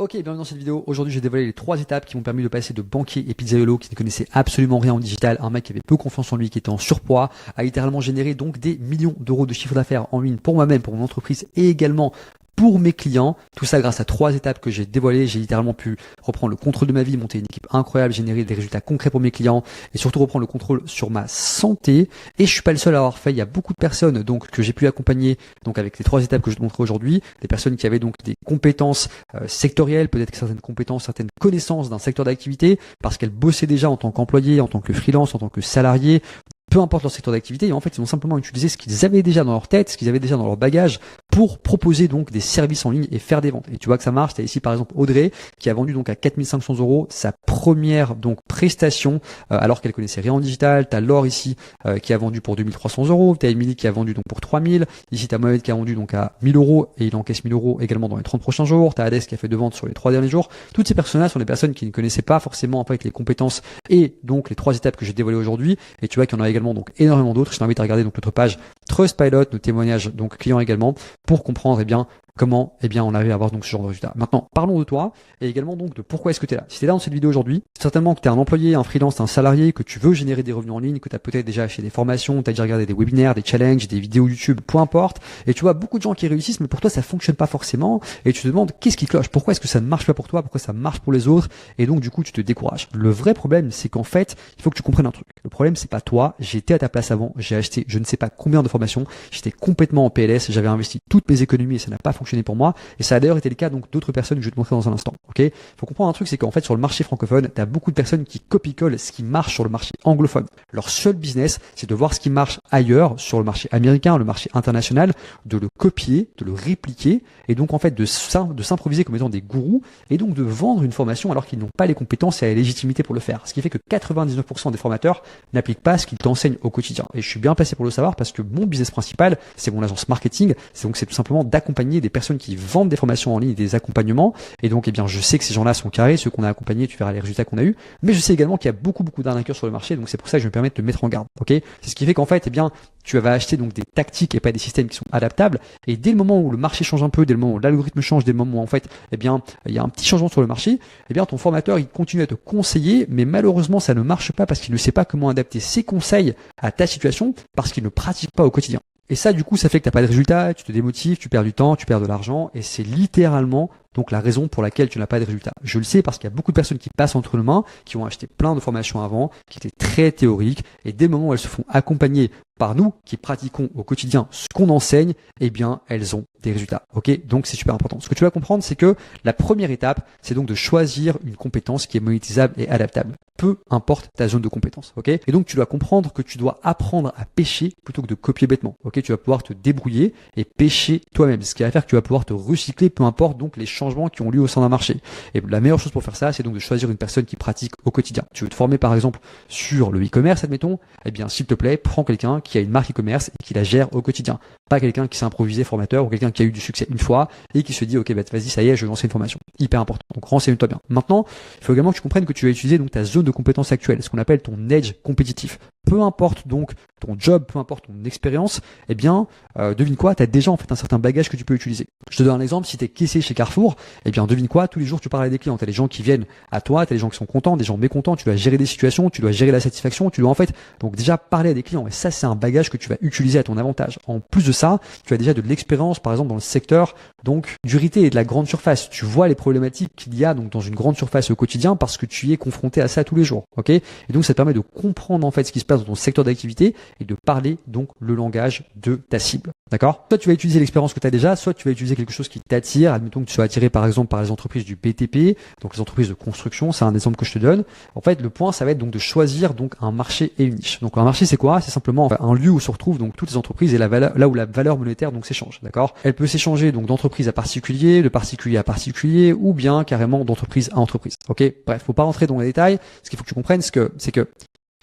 Ok, bienvenue dans cette vidéo. Aujourd'hui, j'ai dévoilé les 3 étapes qui m'ont permis de passer de banquier et pizzaiolo qui ne connaissait absolument rien en digital, un mec qui avait peu confiance en lui, qui était en surpoids, à littéralement générer donc des millions d'euros de chiffre d'affaires en ligne pour moi-même, pour mon entreprise et également pour mes clients. Tout ça grâce à 3 étapes que j'ai dévoilées. J'ai littéralement pu reprendre le contrôle de ma vie, monter une équipe incroyable, générer des résultats concrets pour mes clients et surtout reprendre le contrôle sur ma santé. Et je suis pas le seul à avoir fait. Il y a beaucoup de personnes donc que j'ai pu accompagner donc avec les 3 étapes que je te montrerai aujourd'hui. Des personnes qui avaient donc des compétences sectorielles, peut-être certaines compétences, certaines connaissances d'un secteur d'activité parce qu'elles bossaient déjà en tant qu'employés, en tant que freelance, en tant que salariés. Peu importe leur secteur d'activité, et en fait, ils ont simplement utilisé ce qu'ils avaient déjà dans leur tête, ce qu'ils avaient déjà dans leur bagage pour proposer donc des services en ligne et faire des ventes. Et tu vois que ça marche. Tu as ici, par exemple, Audrey, qui a vendu donc à 4 500 € sa première donc prestation, alors qu'elle connaissait rien en digital. Tu as Laure ici, qui a vendu pour 2 300 €. Tu as Émilie qui a vendu donc pour 3 000. Ici, tu as Mohamed qui a vendu donc à 1 000 € et il encaisse 1 000 € également dans les 30 prochains jours. Tu as Hades qui a fait 2 ventes sur les 3 derniers jours. Toutes ces personnes-là sont des personnes qui ne connaissaient pas forcément en fait les compétences et donc les 3 étapes que j'ai dévoilées aujourd'hui. Et tu vois qu'il y en a également donc énormément d'autres. Je t'invite à regarder donc notre page Trustpilot, nos témoignages donc clients également, pour comprendre comment on arrive à avoir donc ce genre de résultat. Maintenant, parlons de toi et également donc de pourquoi est-ce que tu es là. Si tu es là dans cette vidéo aujourd'hui, certainement que tu es un employé, un freelance, un salarié, que tu veux générer des revenus en ligne, que tu as peut-être déjà acheté des formations, tu as déjà regardé des webinaires, des challenges, des vidéos YouTube, peu importe, et tu vois beaucoup de gens qui réussissent, mais pour toi ça fonctionne pas forcément, et tu te demandes qu'est-ce qui cloche, pourquoi est-ce que ça ne marche pas pour toi, pourquoi ça marche pour les autres, et donc du coup tu te décourages. Le vrai problème, c'est qu'en fait, il faut que tu comprennes un truc. Le problème, c'est pas toi, j'étais à ta place avant, j'ai acheté je ne sais pas combien de formations, j'étais complètement en PLS, j'avais investi toutes mes économies et ça n'a pas fonctionné pour moi. Et ça a d'ailleurs été le cas donc d'autres personnes que je vais te montrer dans un instant. Ok, faut comprendre un truc, c'est qu'en fait sur le marché francophone, tu as beaucoup de personnes qui copie-collent ce qui marche sur le marché anglophone. Leur seul business, c'est de voir ce qui marche ailleurs sur le marché américain, le marché international, de le copier, de le répliquer, et donc en fait de s'improviser comme étant des gourous, et donc de vendre une formation alors qu'ils n'ont pas les compétences et la légitimité pour le faire. Ce qui fait que 99% des formateurs n'appliquent pas ce qu'ils t'enseignent au quotidien. Et je suis bien placé pour le savoir parce que mon business principal, c'est mon agence marketing, c'est tout simplement d'accompagner des personnes qui vendent des formations en ligne et des accompagnements. Et donc, je sais que ces gens-là sont carrés, ceux qu'on a accompagnés, tu verras les résultats qu'on a eu. Mais je sais également qu'il y a beaucoup d'arnaqueurs sur le marché. Donc, c'est pour ça que je me permets de te mettre en garde. Ok? C'est ce qui fait qu'en fait, tu vas acheter donc des tactiques et pas des systèmes qui sont adaptables. Et dès le moment où le marché change un peu, dès le moment où l'algorithme change, dès le moment où en fait, il y a un petit changement sur le marché, ton formateur, il continue à te conseiller, mais malheureusement, ça ne marche pas parce qu'il ne sait pas comment adapter ses conseils à ta situation parce qu'il ne pratique pas au quotidien. Et ça, du coup, ça fait que t'as pas de résultat, tu te démotives, tu perds du temps, tu perds de l'argent, et c'est littéralement donc la raison pour laquelle tu n'as pas de résultat. Je le sais parce qu'il y a beaucoup de personnes qui passent entre nos mains, qui ont acheté plein de formations avant, qui étaient très théoriques, et dès le moment où elles se font accompagner par nous, qui pratiquons au quotidien ce qu'on enseigne, elles ont des résultats. Ok? Donc c'est super important. Ce que tu vas comprendre, c'est que la première étape, c'est donc de choisir une compétence qui est monétisable et adaptable. Peu importe ta zone de compétence. Ok? Et donc tu dois comprendre que tu dois apprendre à pêcher plutôt que de copier bêtement. Ok? Tu vas pouvoir te débrouiller et pêcher toi-même. Ce qui va faire que tu vas pouvoir te recycler, peu importe donc les changements qui ont lieu au sein d'un marché. Et la meilleure chose pour faire ça, c'est donc de choisir une personne qui pratique au quotidien. Tu veux te former par exemple sur le e-commerce, admettons, s'il te plaît, prends quelqu'un qui a une marque e-commerce et qui la gère au quotidien. Pas quelqu'un qui s'est improvisé formateur ou quelqu'un qui a eu du succès une fois et qui se dit ok vas-y ça y est je vais lancer une formation. Hyper important. Donc renseigne-toi bien. Maintenant, il faut également que tu comprennes que tu vas utiliser donc ta zone de compétence actuelle, ce qu'on appelle ton edge compétitif. Peu importe donc ton job, peu importe ton expérience, devine quoi, tu as déjà en fait un certain bagage que tu peux utiliser. Je te donne un exemple, si tu es caissier chez Carrefour, devine quoi, tous les jours tu parles à des clients, tu as des gens qui viennent à toi, tu as des gens qui sont contents, des gens mécontents, tu dois gérer des situations, tu dois gérer la satisfaction, tu dois en fait donc déjà parler à des clients et ça c'est un bagage que tu vas utiliser à ton avantage. En plus de ça, tu as déjà de l'expérience par exemple dans le secteur donc du retail et de la grande surface. Tu vois les problématiques qu'il y a donc dans une grande surface au quotidien parce que tu y es confronté à ça tous les jours. OK? Et donc ça te permet de comprendre en fait ce qui se passe dans ton secteur d'activité et de parler donc le langage de ta cible. D'accord? Soit tu vas utiliser l'expérience que tu as déjà, soit tu vas utiliser quelque chose qui t'attire. Admettons que tu sois attiré par exemple par les entreprises du BTP, donc les entreprises de construction, c'est un exemple que je te donne. En fait, le point ça va être donc de choisir donc un marché et une niche. Donc un marché c'est quoi? C'est simplement un lieu où se retrouvent donc toutes les entreprises et là où la valeur monétaire donc s'échange. D'accord? Elle peut s'échanger donc d'entreprise à particulier, de particulier à particulier ou bien carrément d'entreprise à entreprise. OK? Bref, faut pas rentrer dans les détails. Ce qu'il faut que tu comprennes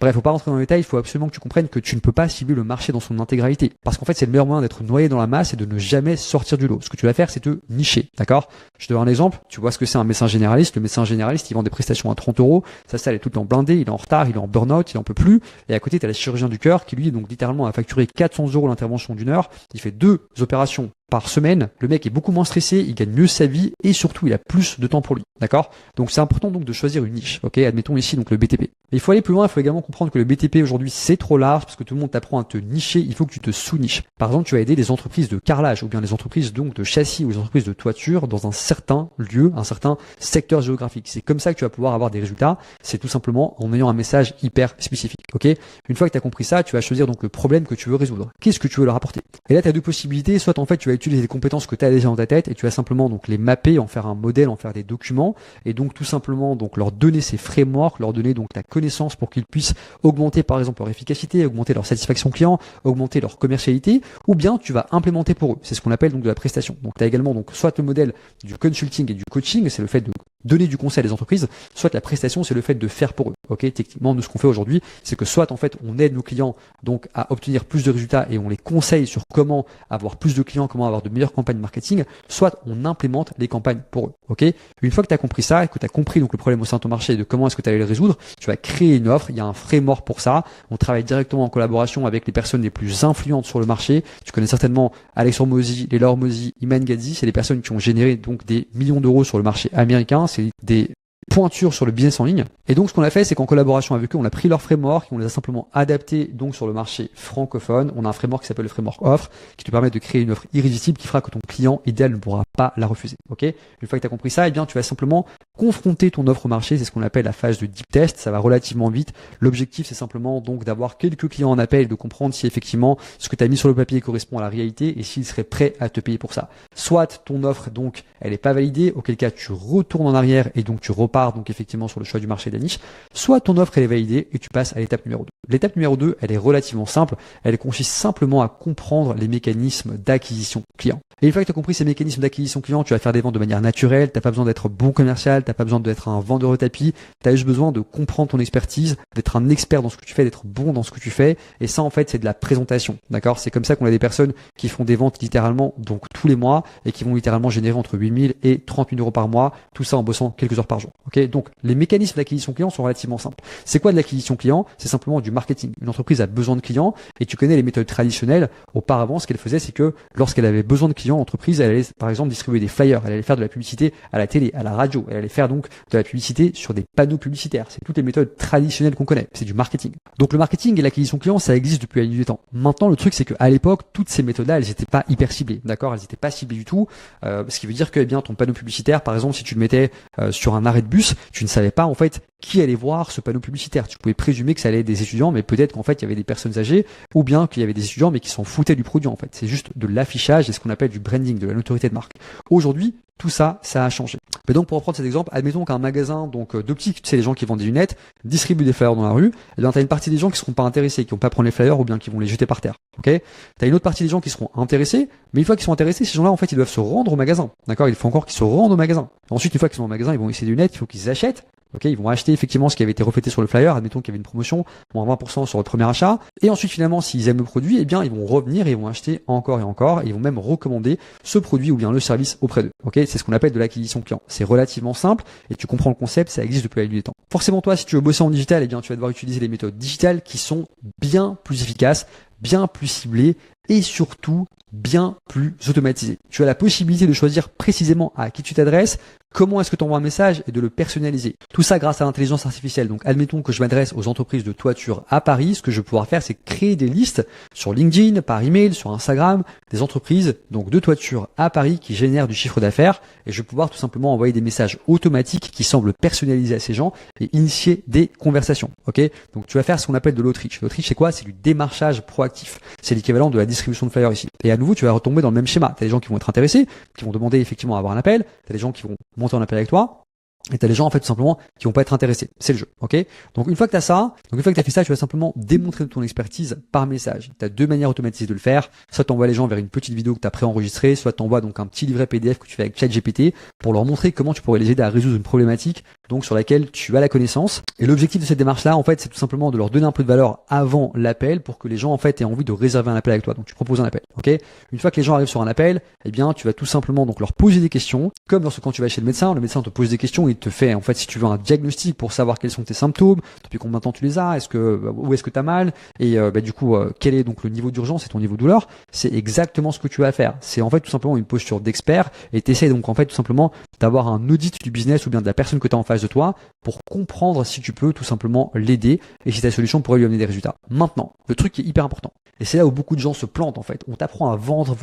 Bref, faut pas rentrer dans les détails, il faut absolument que tu comprennes que tu ne peux pas cibler le marché dans son intégralité. Parce qu'en fait, c'est le meilleur moyen d'être noyé dans la masse et de ne jamais sortir du lot. Ce que tu vas faire, c'est te nicher. D'accord? Je te donne un exemple. Tu vois ce que c'est un médecin généraliste. Le médecin généraliste, il vend des prestations à 30 €. Ça, il est tout le temps blindé, il est en retard, il est en burn-out, il en peut plus. Et à côté, tu as le chirurgien du cœur qui, lui, donc, littéralement, a facturé 400 € l'intervention d'1 heure. Il fait 2 opérations par semaine, le mec est beaucoup moins stressé, il gagne mieux sa vie et surtout il a plus de temps pour lui. D'accord? Donc c'est important donc de choisir une niche. Ok? Admettons ici donc le BTP. Mais il faut aller plus loin, il faut également comprendre que le BTP aujourd'hui c'est trop large parce que tout le monde t'apprend à te nicher, il faut que tu te sous-niches. Par exemple, tu vas aider des entreprises de carrelage ou bien des entreprises donc de châssis ou des entreprises de toiture dans un certain lieu, un certain secteur géographique. C'est comme ça que tu vas pouvoir avoir des résultats. C'est tout simplement en ayant un message hyper spécifique. Ok? Une fois que tu as compris ça, tu vas choisir donc le problème que tu veux résoudre. Qu'est-ce que tu veux leur apporter? Et là, tu as deux possibilités. Soit en fait, tu vas utiliser les compétences que tu as déjà dans ta tête et tu vas simplement donc les mapper, en faire un modèle, en faire des documents et donc tout simplement donc leur donner ces frameworks, leur donner donc la connaissance pour qu'ils puissent augmenter par exemple leur efficacité, augmenter leur satisfaction client, augmenter leur commercialité, ou bien tu vas implémenter pour eux. C'est ce qu'on appelle donc de la prestation. Donc tu as également donc soit le modèle du consulting et du coaching, c'est le fait de donner du conseil à des entreprises, soit la prestation, c'est le fait de faire pour eux. Ok, techniquement, nous ce qu'on fait aujourd'hui, c'est que soit en fait on aide nos clients donc à obtenir plus de résultats et on les conseille sur comment avoir plus de clients, comment avoir de meilleures campagnes marketing, soit on implémente les campagnes pour eux. Ok, une fois que tu as compris ça et que tu as compris donc le problème au sein de ton marché et de comment est-ce que tu allais le résoudre, tu vas créer une offre. Il y a un framework pour ça. On travaille directement en collaboration avec les personnes les plus influentes sur le marché. Tu connais certainement Alex Hormozy, Leila Hormozy, Iman Gadzhi. C'est des personnes qui ont généré donc des millions d'euros sur le marché américain. C'est des pointures sur le business en ligne. Et donc, ce qu'on a fait, c'est qu'en collaboration avec eux, on a pris leur framework et on les a simplement adaptés donc sur le marché francophone. On a un framework qui s'appelle le framework offre, qui te permet de créer une offre irrésistible qui fera que ton client idéal ne pourra pas la refuser. Ok? Une fois que tu as compris ça, eh bien, tu vas simplement confronter ton offre au marché. C'est ce qu'on appelle la phase de deep test. Ça va relativement vite. L'objectif, c'est simplement donc d'avoir quelques clients en appel et de comprendre si effectivement ce que tu as mis sur le papier correspond à la réalité et s'ils seraient prêts à te payer pour ça. Soit ton offre, donc, elle n'est pas validée, auquel cas tu retournes en arrière et donc tu repars donc effectivement sur le choix du marché de la niche, soit ton offre elle est validée et tu passes à l'étape numéro 2. L'étape numéro 2, elle est relativement simple, elle consiste simplement à comprendre les mécanismes d'acquisition client. Et une fois que tu as compris ces mécanismes d'acquisition client, tu vas faire des ventes de manière naturelle, tu n'as pas besoin d'être bon commercial, tu n'as pas besoin d'être un vendeur de tapis, tu as juste besoin de comprendre ton expertise, d'être un expert dans ce que tu fais, d'être bon dans ce que tu fais, et ça en fait c'est de la présentation, d'accord? C'est comme ça qu'on a des personnes qui font des ventes littéralement donc tous les mois et qui vont littéralement générer entre 8 000 et 30 000 euros par mois, tout ça en bossant quelques heures par jour. Ok, donc les mécanismes d'acquisition client sont relativement simples. C'est quoi de l'acquisition client? C'est simplement du marketing. Une entreprise a besoin de clients et tu connais les méthodes traditionnelles. Auparavant, ce qu'elle faisait, c'est que lorsqu'elle avait besoin de clients, l'entreprise, elle allait par exemple distribuer des flyers, elle allait faire de la publicité à la télé, à la radio, elle allait faire donc de la publicité sur des panneaux publicitaires. C'est toutes les méthodes traditionnelles qu'on connaît. C'est du marketing. Donc le marketing et l'acquisition client, ça existe depuis la nuit des temps. Maintenant, le truc, c'est qu'à l'époque, toutes ces méthodes-là, elles n'étaient pas hyper ciblées. D'accord? Elles n'étaient pas ciblées du tout. Ce qui veut dire que, eh bien, ton panneau publicitaire, par exemple, si tu le mettais sur un arrêt de bus, tu ne savais pas en fait qui allait voir ce panneau publicitaire. Tu pouvais présumer que ça allait être des étudiants, mais peut-être qu'en fait il y avait des personnes âgées, ou bien qu'il y avait des étudiants mais qui s'en foutaient du produit en fait. C'est juste de l'affichage et ce qu'on appelle du branding, de la notoriété de marque. Aujourd'hui, tout ça, ça a changé. Mais donc, pour reprendre cet exemple, admettons qu'un magasin donc d'optique, tu sais, les gens qui vendent des lunettes, distribuent des flyers dans la rue, et bien, tu as une partie des gens qui seront pas intéressés, qui vont pas prendre les flyers ou bien qui vont les jeter par terre. Ok? Tu as une autre partie des gens qui seront intéressés, mais une fois qu'ils sont intéressés, ces gens-là, en fait, ils doivent se rendre au magasin. D'accord? Il faut encore qu'ils se rendent au magasin. Ensuite, une fois qu'ils sont au magasin, ils vont essayer des lunettes, il faut qu'ils achètent. Ok, ils vont acheter effectivement ce qui avait été reflété sur le flyer, admettons qu'il y avait une promotion, moins 20% sur le premier achat, et ensuite finalement s'ils aiment le produit, eh bien ils vont revenir et ils vont acheter encore et encore, et ils vont même recommander ce produit ou bien le service auprès d'eux. Ok, c'est ce qu'on appelle de l'acquisition client. C'est relativement simple et tu comprends le concept, ça existe depuis la nuit des temps. Forcément toi, si tu veux bosser en digital, eh bien tu vas devoir utiliser les méthodes digitales qui sont bien plus efficaces, bien plus ciblées et surtout bien plus automatisées. Tu as la possibilité de choisir précisément à qui tu t'adresses, comment est-ce que tu envoies un message et de le personnaliser. Tout ça grâce à l'intelligence artificielle. Donc, admettons que je m'adresse aux entreprises de toiture à Paris. Ce que je vais pouvoir faire, c'est créer des listes sur LinkedIn, par email, sur Instagram, des entreprises donc de toiture à Paris qui génèrent du chiffre d'affaires. Et je vais pouvoir tout simplement envoyer des messages automatiques qui semblent personnalisés à ces gens et initier des conversations. Ok? Donc, tu vas faire ce qu'on appelle de l'outreach. L'outreach, c'est quoi? C'est du démarchage proactif. C'est l'équivalent de la distribution de flyers ici. Et à nouveau, tu vas retomber dans le même schéma. Tu as des gens qui vont être intéressés, qui vont demander effectivement à avoir un appel. Tu as des gens qui vont monter en appel avec toi. Et t'as les gens en fait tout simplement qui vont pas être intéressés. C'est le jeu, ok? Donc une fois que t'as ça, donc une fois que t'as fait ça, tu vas simplement démontrer ton expertise par message. T'as deux manières automatisées de le faire. Soit t'envoies les gens vers une petite vidéo que t'as préenregistrée, soit t'envoies donc un petit livret PDF que tu fais avec ChatGPT pour leur montrer comment tu pourrais les aider à résoudre une problématique donc sur laquelle tu as la connaissance. Et l'objectif de cette démarche-là, en fait, c'est tout simplement de leur donner un peu de valeur avant l'appel pour que les gens, en fait, aient envie de réserver un appel avec toi. Donc, tu proposes un appel, ok? Une fois que les gens arrivent sur un appel, eh bien, tu vas tout simplement donc leur poser des questions, comme lorsque quand tu vas chez le médecin te pose des questions, il te fait, en fait, si tu veux, un diagnostic pour savoir quels sont tes symptômes, depuis combien de temps tu les as, où est-ce que tu as mal, et du coup, quel est donc le niveau d'urgence et ton niveau de douleur. C'est exactement ce que tu vas faire. C'est en fait tout simplement une posture d'expert, et tu essaies donc en fait tout simplement d'avoir un audit du business ou bien de la personne que tu as en face de toi pour comprendre si tu peux tout simplement l'aider et si ta solution pourrait lui amener des résultats. Maintenant, le truc qui est hyper important, et c'est là où beaucoup de gens se plantent en fait. On t'apprend à vendre.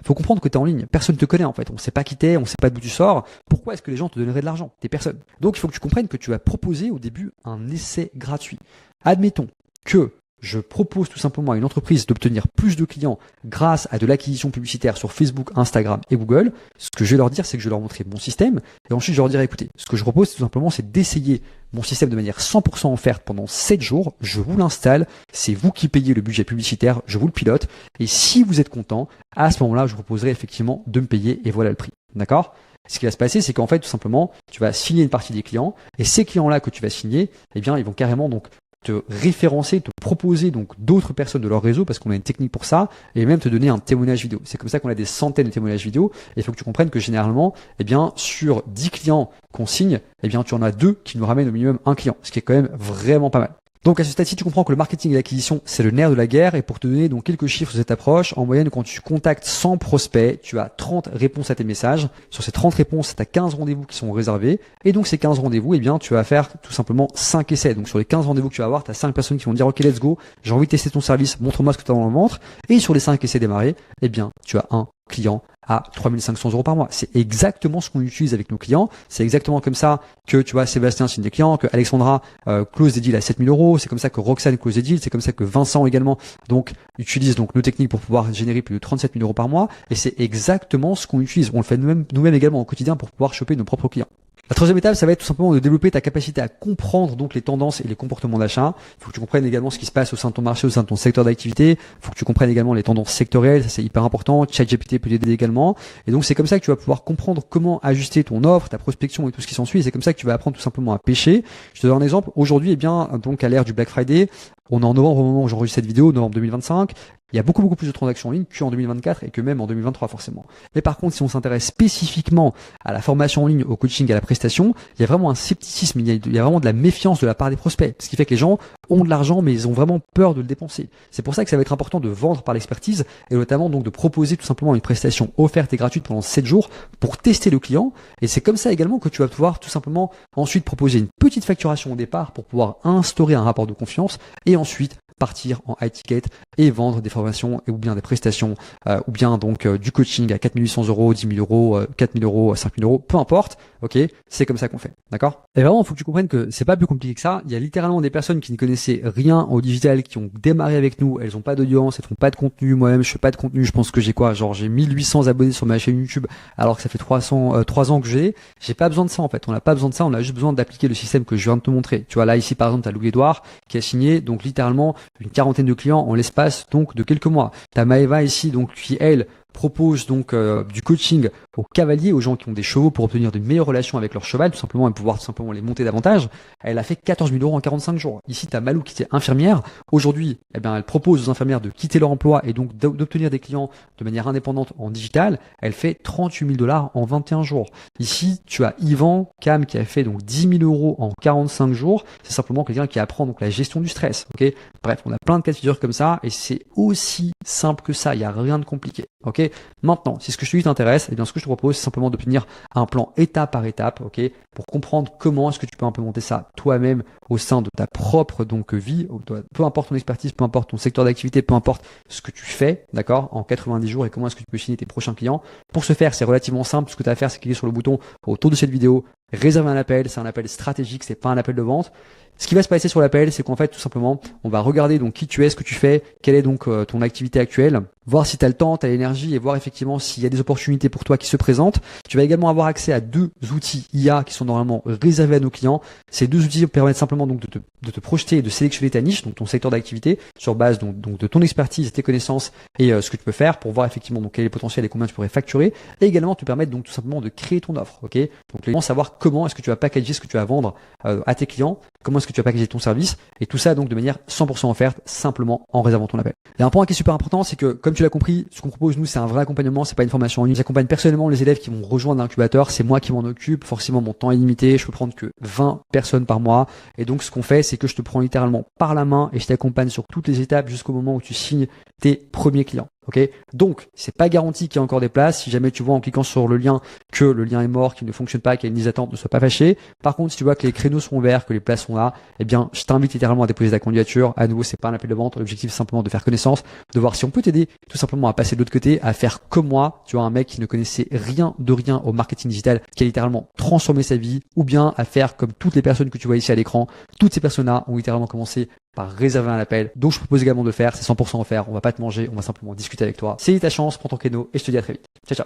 Faut comprendre que tu es en ligne. Personne te connaît en fait. On sait pas qui t'es, on sait pas d'où tu sors. Pourquoi est-ce que les gens te donneraient de l'argent? T'es personne. Donc il faut que tu comprennes que tu vas proposer au début un essai gratuit. Admettons que je propose tout simplement à une entreprise d'obtenir plus de clients grâce à de l'acquisition publicitaire sur Facebook, Instagram et Google. Ce que je vais leur dire, c'est que je vais leur montrer mon système et ensuite je leur dirai, écoutez, ce que je propose tout simplement, c'est d'essayer mon système de manière 100% offerte pendant 7 jours. Je vous l'installe, c'est vous qui payez le budget publicitaire, je vous le pilote et si vous êtes content, à ce moment-là, je vous proposerai effectivement de me payer et voilà le prix. D'accord? Ce qui va se passer, c'est qu'en fait, tout simplement, tu vas signer une partie des clients et ces clients-là que tu vas signer, eh bien, ils vont carrément donc te référencer, te proposer donc d'autres personnes de leur réseau parce qu'on a une technique pour ça et même te donner un témoignage vidéo. C'est comme ça qu'on a des centaines de témoignages vidéo et il faut que tu comprennes que généralement, eh bien, sur 10 clients qu'on signe, eh bien, tu en as 2 qui nous ramènent au minimum un client, ce qui est quand même vraiment pas mal. Donc à ce stade-ci, tu comprends que le marketing et l'acquisition, c'est le nerf de la guerre. Et pour te donner donc quelques chiffres sur cette approche, en moyenne, quand tu contactes 100 prospects, tu as 30 réponses à tes messages. Sur ces 30 réponses, tu as 15 rendez-vous qui sont réservés. Et donc ces 15 rendez-vous, eh bien, tu vas faire tout simplement 5 essais. Donc sur les 15 rendez-vous que tu vas avoir, tu as 5 personnes qui vont dire OK, let's go, j'ai envie de tester ton service, montre-moi ce que tu as dans le ventre. Et sur les 5 essais démarrés, eh bien, tu as un client à 3500 € par mois. C'est exactement ce qu'on utilise avec nos clients. C'est exactement comme ça que, tu vois, Sébastien signe des clients, que Alexandra close des deals à 7000 €. C'est comme ça que Roxane close des deals. C'est comme ça que Vincent également donc utilise donc nos techniques pour pouvoir générer plus de 37 000 € par mois. Et c'est exactement ce qu'on utilise. On le fait nous-mêmes également au quotidien pour pouvoir choper nos propres clients. La troisième étape, ça va être tout simplement de développer ta capacité à comprendre donc les tendances et les comportements d'achat. Il faut que tu comprennes également ce qui se passe au sein de ton marché, au sein de ton secteur d'activité. Il faut que tu comprennes également les tendances sectorielles, ça c'est hyper important. ChatGPT peut t'aider également. Et donc c'est comme ça que tu vas pouvoir comprendre comment ajuster ton offre, ta prospection et tout ce qui s'ensuit. Et c'est comme ça que tu vas apprendre tout simplement à pêcher. Je te donne un exemple. Aujourd'hui, eh bien, donc à l'ère du Black Friday, on est en novembre au moment où j'enregistre cette vidéo, novembre 2025. Il y a beaucoup plus de transactions en ligne qu'en 2024 et que même en 2023 forcément. Mais par contre, si on s'intéresse spécifiquement à la formation en ligne, au coaching, à la prestation, il y a vraiment un scepticisme, il y a vraiment de la méfiance de la part des prospects. Ce qui fait que les gens ont de l'argent, mais ils ont vraiment peur de le dépenser. C'est pour ça que ça va être important de vendre par l'expertise et notamment donc de proposer tout simplement une prestation offerte et gratuite pendant 7 jours pour tester le client. Et c'est comme ça également que tu vas pouvoir tout simplement ensuite proposer une petite facturation au départ pour pouvoir instaurer un rapport de confiance et ensuite partir en high ticket et vendre des formations ou bien des prestations ou bien donc du coaching à 4 800 €, 10 000 €, 4 000 €, 5 000 €, peu importe. Ok, c'est comme ça qu'on fait, d'accord? Et vraiment, il faut que tu comprennes que c'est pas plus compliqué que ça. Il y a littéralement des personnes qui ne connaissaient rien au digital, qui ont démarré avec nous. Elles ont pas d'audience, elles font pas de contenu. Moi-même, je fais pas de contenu. Je pense que j'ai quoi? Genre, j'ai 1800 abonnés sur ma chaîne YouTube, alors que ça fait 3 ans que j'ai pas besoin de ça en fait. On n'a pas besoin de ça. On a juste besoin d'appliquer le système que je viens de te montrer. Tu vois là ici par exemple, t'as Louis-Édouard qui a signé donc littéralement une quarantaine de clients en l'espace donc de quelques mois. T'as Maëva ici donc qui elle propose donc du coaching aux cavaliers, aux gens qui ont des chevaux pour obtenir de meilleures relations avec leur cheval, tout simplement, et pouvoir tout simplement les monter davantage. Elle a fait 14 000 € en 45 jours. Ici, tu as Malou qui était infirmière. Aujourd'hui, eh bien, elle propose aux infirmières de quitter leur emploi et donc d'obtenir des clients de manière indépendante en digital. Elle fait 38 000 $ en 21 jours. Ici, tu as Yvan Cam qui a fait donc 10 000 € en 45 jours. C'est simplement quelqu'un qui apprend donc la gestion du stress. Ok. Bref, on a plein de cas de figure comme ça et c'est aussi simple que ça. Il n'y a rien de compliqué. Ok. Maintenant, si ce que je te dis t'intéresse, eh bien, ce que je te propose, c'est simplement d'obtenir un plan étape par étape, ok, pour comprendre comment est-ce que tu peux implémenter ça toi-même au sein de ta propre donc vie, peu importe ton expertise, peu importe ton secteur d'activité, peu importe ce que tu fais, d'accord, en 90 jours et comment est-ce que tu peux signer tes prochains clients. Pour ce faire, c'est relativement simple. Ce que tu as à faire, c'est cliquer sur le bouton autour de cette vidéo, réserver un appel. C'est un appel stratégique, c'est pas un appel de vente. Ce qui va se passer sur l'appel, c'est qu'en fait, tout simplement, on va regarder donc qui tu es, ce que tu fais, quelle est donc ton activité actuelle, voir si tu as le temps, tu as l'énergie et voir effectivement s'il y a des opportunités pour toi qui se présentent. Tu vas également avoir accès à 2 outils IA qui sont normalement réservés à nos clients. Ces 2 outils permettent simplement donc de te de te projeter et de sélectionner ta niche, donc ton secteur d'activité, sur base donc de ton expertise, tes connaissances et ce que tu peux faire pour voir effectivement donc quel est le potentiel et combien tu pourrais facturer, et également te permettre donc tout simplement de créer ton offre, ok? Donc également savoir comment est-ce que tu vas packager ce que tu vas vendre à tes clients, comment est-ce que tu vas packager ton service, et tout ça donc de manière 100% offerte, simplement en réservant ton appel. Il y a un point qui est super important, c'est que comme tu l'as compris, ce qu'on propose nous, c'est un vrai accompagnement, c'est pas une formation en ligne. J'accompagne personnellement les élèves qui vont rejoindre l'incubateur, c'est moi qui m'en occupe, forcément mon temps est limité, je peux prendre que 20 personnes par mois, et donc ce qu'on fait, c'est que je te prends littéralement par la main et je t'accompagne sur toutes les étapes jusqu'au moment où tu signes tes premiers clients. Ok, donc c'est pas garanti qu'il y ait encore des places. Si jamais tu vois en cliquant sur le lien que le lien est mort, qu'il ne fonctionne pas, qu'il y a une liste d'attente, ne sois pas fâché. Par contre, si tu vois que les créneaux sont ouverts, que les places sont là, eh bien, je t'invite littéralement à déposer ta candidature. À nouveau, c'est pas un appel de vente. L'objectif, c'est simplement de faire connaissance, de voir si on peut t'aider tout simplement à passer de l'autre côté, à faire comme moi. Tu vois, un mec qui ne connaissait rien de rien au marketing digital, qui a littéralement transformé sa vie, ou bien à faire comme toutes les personnes que tu vois ici à l'écran. Toutes ces personnes-là ont littéralement commencé par réserver un appel. Donc, je propose également de le faire. C'est 100% offert. On va pas te manger. On va simplement discuter avec toi. C'est ta chance. Prends ton créneau et je te dis à très vite. Ciao, ciao.